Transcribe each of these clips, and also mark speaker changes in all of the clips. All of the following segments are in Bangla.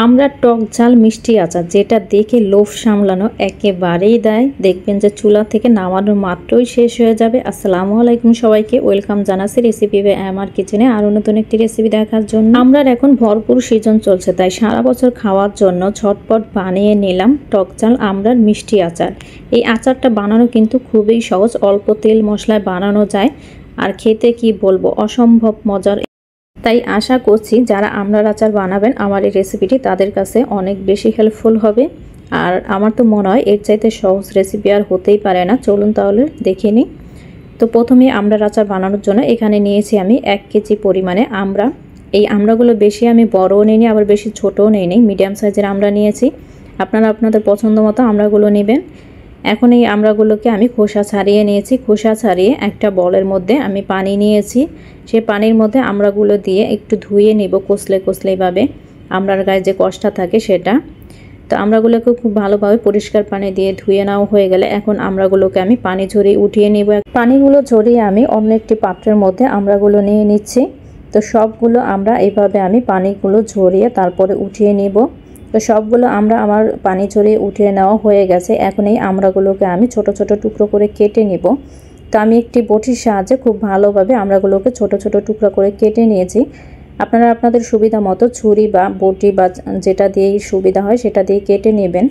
Speaker 1: আমরা টক ঝাল মিষ্টি আচার যেটা দেখে লোভ সামলানো একেবারেই দেয়। দেখবেন যে চুলা থেকে নামানোর মাত্রই শেষ হয়ে যাবে। আসসালামু আলাইকুম সবাইকে, ওয়েলকাম জানাচ্ছি রেসিপি বাই আমার কিচেনে আরও নতুন একটি রেসিপি দেখার জন্য। আমরা এখন ভরপুর সিজন চলছে, তাই সারা বছর খাওয়ার জন্য ঝটপট বানিয়ে নিলাম টক ঝাল আমড়ার মিষ্টি আচার। এই আচারটা বানানো কিন্তু খুবই সহজ, অল্প তেল মশলায় বানানো যায় আর খেতে কি বলবো অসম্ভব মজার। তাই আশা করছি যারা আমড়ার আচার বানাবেন আমার এই রেসিপিটি তাদের কাছে অনেক বেশি হেল্পফুল হবে। আর আমার তো মনে হয় এর চাইতে সহজ রেসিপি আর হতেই পারে না। চলুন তাহলে দেখে নিই। তো প্রথমে আমড়ার আচার বানানোর জন্য এখানে নিয়েছি আমি 1 কেজি পরিমাণে আমড়া। এই আমড়াগুলো বেশি আমি বড়ও নিইনি আবার বেশি ছোটও নিইনি, মিডিয়াম সাইজের আমড়া নিয়েছি। আপনারা আপনাদের পছন্দ মতো আমড়াগুলো নেবেন। এখন এই আমড়াগুলোকে আমি খোসা ছাড়িয়ে নিয়েছি। খোসা ছাড়িয়ে একটা বলের মধ্যে আমি পানি নিয়েছি। সেই পানির মধ্যে আমড়াগুলো দিয়ে একটু ধুয়ে নেব কষলে কষলেভাবে, আমড়ার গায়ে যে কষটা থাকে সেটা। তো আমড়াগুলোকে খুব ভালোভাবে পরিষ্কার পানি দিয়ে ধুয়ে নেওয়া হয়ে গেলে এখন আমড়াগুলোকে আমি পানি ঝরিয়ে উঠিয়ে নেব। পানিগুলো ঝরিয়ে আমি অন্য একটি পাত্রের মধ্যে আমড়াগুলো নিয়ে নিচ্ছি। তো সবগুলো আমরা এইভাবে আমি পানিগুলো ঝরিয়ে তারপরে উঠিয়ে নেব। তো সবগুলো আমরা আমার পানি ঝরিয়ে উঠিয়ে নেওয়া হয়ে গেছে। এখন এই আমড়াগুলোকে আমি ছোট ছোট টুকরো করে কেটে নিব। তো আমি একটি বটির সাহায্যে খুব ভালোভাবে আমড়াগুলোকে ছোট ছোট টুকরো করে কেটে নিয়েছি। আপনারা আপনাদের সুবিধা মতো ছুরি বা বটি বা যেটা দিয়েই সুবিধা হয় সেটা দিয়ে কেটে নেবেন।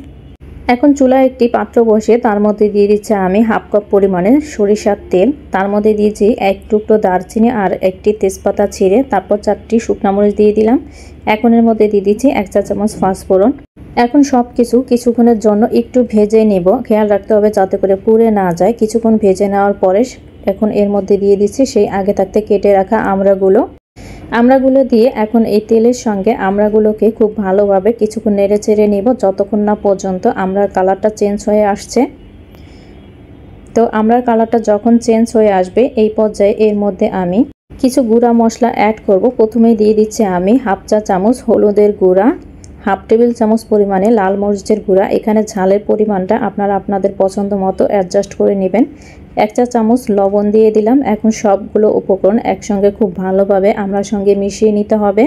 Speaker 1: এখন চুলায় একটি পাত্র বসিয়ে তার মধ্যে দিয়ে দিচ্ছি আমি 1/2 কাপ পরিমাণে সরিষার তেল। তার মধ্যে দিয়েছি 1 টুকরো দারচিনি আর একটি তেজপাতা ছিঁড়ে, তারপর 4টি শুকনো মরিচ দিয়ে দিলাম। এখন এর মধ্যে দিয়ে দিচ্ছি 1 চা চামচ পাঁচফোড়ন। এখন সব কিছুক্ষণের জন্য একটু ভেজে নেব। খেয়াল রাখতে হবে যাতে করে পুড়ে না যায়। কিছুক্ষণ ভেজে নেওয়ার পরে এখন এর মধ্যে দিয়ে দিচ্ছি সেই আগে থাকতে কেটে রাখা আমড়াগুলো দিয়ে এখন এই তেলের সঙ্গে আমড়াগুলোকে খুব ভালোভাবে কিছুক্ষণ নেড়ে চেড়ে নেব যতক্ষণ না পর্যন্ত আমড়ার কালারটা চেঞ্জ হয়ে আসছে। তো আমড়ার কালারটা যখন চেঞ্জ হয়ে আসবে এই পর্যায়ে এর মধ্যে আমি কিছু গুঁড়া মশলা অ্যাড করব। প্রথমেই দিয়ে দিচ্ছি আমি 1/2 চা চামচ হলুদের গুঁড়া, 1/2 টেবিল চামচ পরিমাণে লাল মরিচের গুঁড়া। এখানে ঝালের পরিমাণটা আপনারা আপনাদের পছন্দ মতো অ্যাডজাস্ট করে নেবেন। 1 চা চামচ লবণ দিয়ে দিলাম। এখন সবগুলো উপকরণ একসঙ্গে খুব ভালোভাবে আমড়ার সঙ্গে মিশিয়ে নিতে হবে।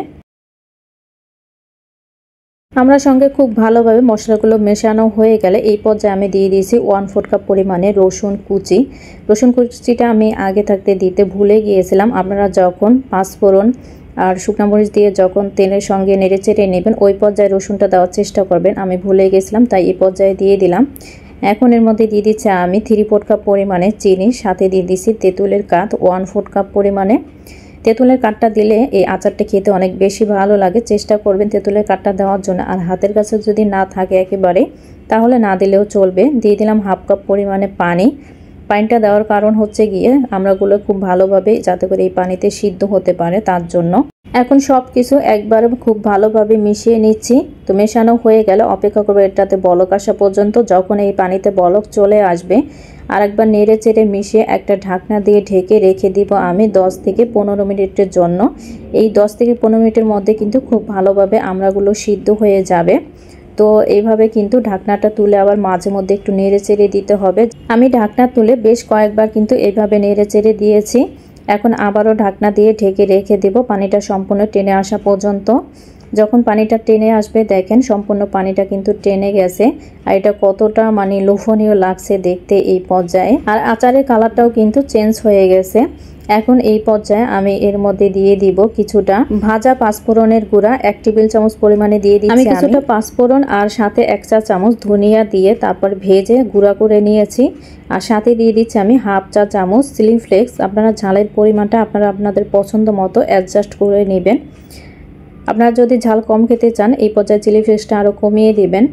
Speaker 1: আমড়ার সঙ্গে খুব ভালোভাবে মশলাগুলো মেশানো হয়ে গেলে এই পর্যায়ে আমি দিয়ে দিয়েছি 1/4 কাপ পরিমাণে রসুন কুচি। রসুন কুচিটা আমি আগে থাকতে দিতে ভুলে গিয়েছিলাম। আপনারা যখন পাঁচফোড়ন আর শুকনো মরিচ দিয়ে যখন তেলের সঙ্গে নেড়ে চেড়ে নেবেন ওই পর্যায়ে রসুনটা দেওয়ার চেষ্টা করবেন। আমি ভুলে গেছিলাম তাই এই পর্যায়ে দিয়ে দিলাম। এখন এর মধ্যে দিয়ে দিচ্ছি আমি 3/4 কাপ পরিমাণে চিনি, সাথে দিয়ে দিচ্ছি তেঁতুলের কাঠ 1/4 কাপ পরিমাণে। তেঁতুলের কাঠটা দিলে এই আচারটা খেতে অনেক বেশি ভালো লাগে। চেষ্টা করবেন তেঁতুলের কাঠটা দেওয়ার জন্য। আর হাতের কাছে যদি না থাকে একেবারে তাহলে না দিলেও চলবে। দিয়ে দিলাম 1/2 কাপ পরিমাণে পানি। পানিটা দেওয়ার কারণ হচ্ছে গিয়ে আমড়াগুলো খুব ভালোভাবে যাতে করে এই পানিতে সিদ্ধ হতে পারে তার জন্য। এখন সব কিছু একবারে খুব ভালোভাবে মিশিয়ে নিচ্ছি। তো মেশানো হয়ে গেলে অপেক্ষা করবো এটাতে বলক আসা পর্যন্ত। যখন এই পানিতে বলক চলে আসবে আরেকবার নেড়ে চেড়ে মিশিয়ে একটা ঢাকনা দিয়ে ঢেকে রেখে দিব আমি 10 থেকে 15 মিনিটের জন্য। এই 10 থেকে 15 মিনিটের মধ্যে কিন্তু খুব ভালোভাবে আমড়াগুলো সিদ্ধ হয়ে যাবে। তো এইভাবে কিন্তু ঢাকনাটা তুলে আবার মাঝে মধ্যে একটু নেড়ে চেড়ে দিতে হবে। আমি ঢাকনা তুলে বেশ কয়েকবার কিন্তু এইভাবে নেড়ে চেড়ে দিয়েছি। এখন আবারও ঢাকনা দিয়ে ঢেকে রেখে দেব পানিটা সম্পূর্ণ টেনে আসা পর্যন্ত। যখন পানিটা টেনে আসবে দেখেন সম্পূর্ণ পানিটা কিন্তু টেনে গেছে। আর এটা কতটা লোভনীয় লাগছে দেখতে এই পর্যায়ে। আর আচারের কালারটাও কিন্তু চেঞ্জ হয়ে গেছে। এখন এই পর্যায়ে আমি এর মধ্যে দিয়ে দিব কিছুটা ভাজা পাঁচফোড়নের গুঁড়া 1 টেবিল চামচ পরিমাণে দিয়ে দিচ্ছি আমি কিছুটা পাঁচফোড়ন আর সাথে 1 চা চামচ ধনিয়া দিয়ে তারপর ভেজে গুঁড়া করে নিয়েছি। আর সাথে দিয়ে দিচ্ছি আমি 1/2 চা চামচ চিলি ফ্লেক্স। আপনারা ঝালের পরিমাণটা আপনারা আপনাদের পছন্দ মতো অ্যাডজাস্ট করে নেবেন। আপনারা যদি ঝাল কম খেতে চান এই পর্যায়ে চিলি ফ্লেক্সটা আরও কমিয়ে দিবেন,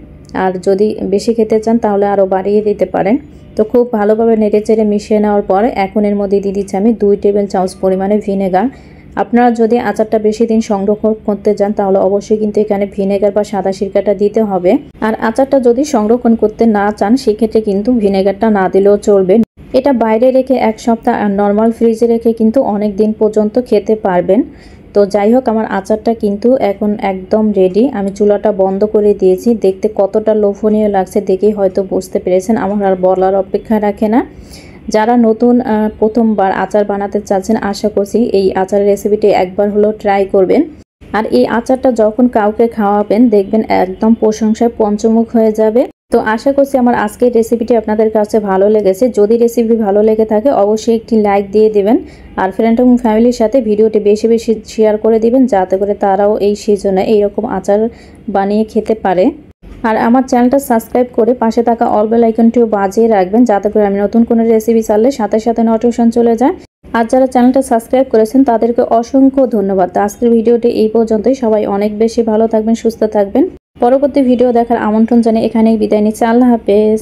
Speaker 1: আর যদি বেশি খেতে চান তাহলে আরও বাড়িয়ে দিতে পারেন। তো খুব ভালোভাবে নেড়ে চেড়ে মিশিয়ে নেওয়ার পর এখন এর মধ্যে দিয়ে দিচ্ছি আমি 2 টেবিল চামচ পরিমাণে ভিনেগার। আপনারা যদি আচারটা বেশি দিন সংরক্ষণ করতে চান তাহলে অবশ্যই কিন্তু এখানে ভিনেগার বা সাদা সিরকাটা দিতে হবে। আর আচারটা যদি সংরক্ষণ করতে না চান সেক্ষেত্রে কিন্তু ভিনেগারটা না দিলেও চলবে। এটা বাইরে রেখে 1 সপ্তাহ আর নর্মাল ফ্রিজে রেখে কিন্তু অনেক দিন পর্যন্ত খেতে পারবেন। তো যাই হোক আমার আচারটা কিন্তু এখন একদম রেডি। আমি চুলাটা বন্ধ করে দিয়েছি। দেখতে কতটা লোভনীয় লাগছে দেখেই হয়তো বুঝতে পেরেছেন। আমার আর বলার অপেক্ষা রাখে না। যারা নতুন প্রথমবার আচার বানাতে চাচ্ছেন আশা করছি এই আচারের রেসিপিটি একবার হলেও ট্রাই করবেন। আর এই আচারটা যখন কাউকে খাওয়াবেন দেখবেন একদম প্রশংসায় পঞ্চমুখ হয়ে যাবে। তো আশা করছি আমার আজকের রেসিপিটি আপনাদের কাছে ভালো লেগেছে। যদি রেসিপি ভালো লেগে থাকে অবশ্যই একটি লাইক দিয়ে দিবেন আর ফ্রেন্ড এবং ফ্যামিলির সাথে ভিডিওটি বেশি বেশি শেয়ার করে দিবেন যাতে করে তারাও এই সিজনে এইরকম আচার বানিয়ে খেতে পারে। আর আমার চ্যানেলটা সাবস্ক্রাইব করে পাশে থাকা অল বেল আইকনটিও বাজিয়ে রাখবেন যাতে করে আমি নতুন কোনো রেসিপি ছাড়লে সাথে সাথে নোটিফিকেশন চলে যায়। আর যারা চ্যানেলটা সাবস্ক্রাইব করেছেন তাদেরকে অসংখ্য ধন্যবাদ। আজকের ভিডিওটি এই পর্যন্তই। সবাই অনেক বেশি ভালো থাকবেন, সুস্থ থাকবেন। পরবর্তী ভিডিও দেখার আমন্ত্রণ জানিয়ে এখানেই বিদায় নিচ্ছি। আল্লাহ হাফেজ।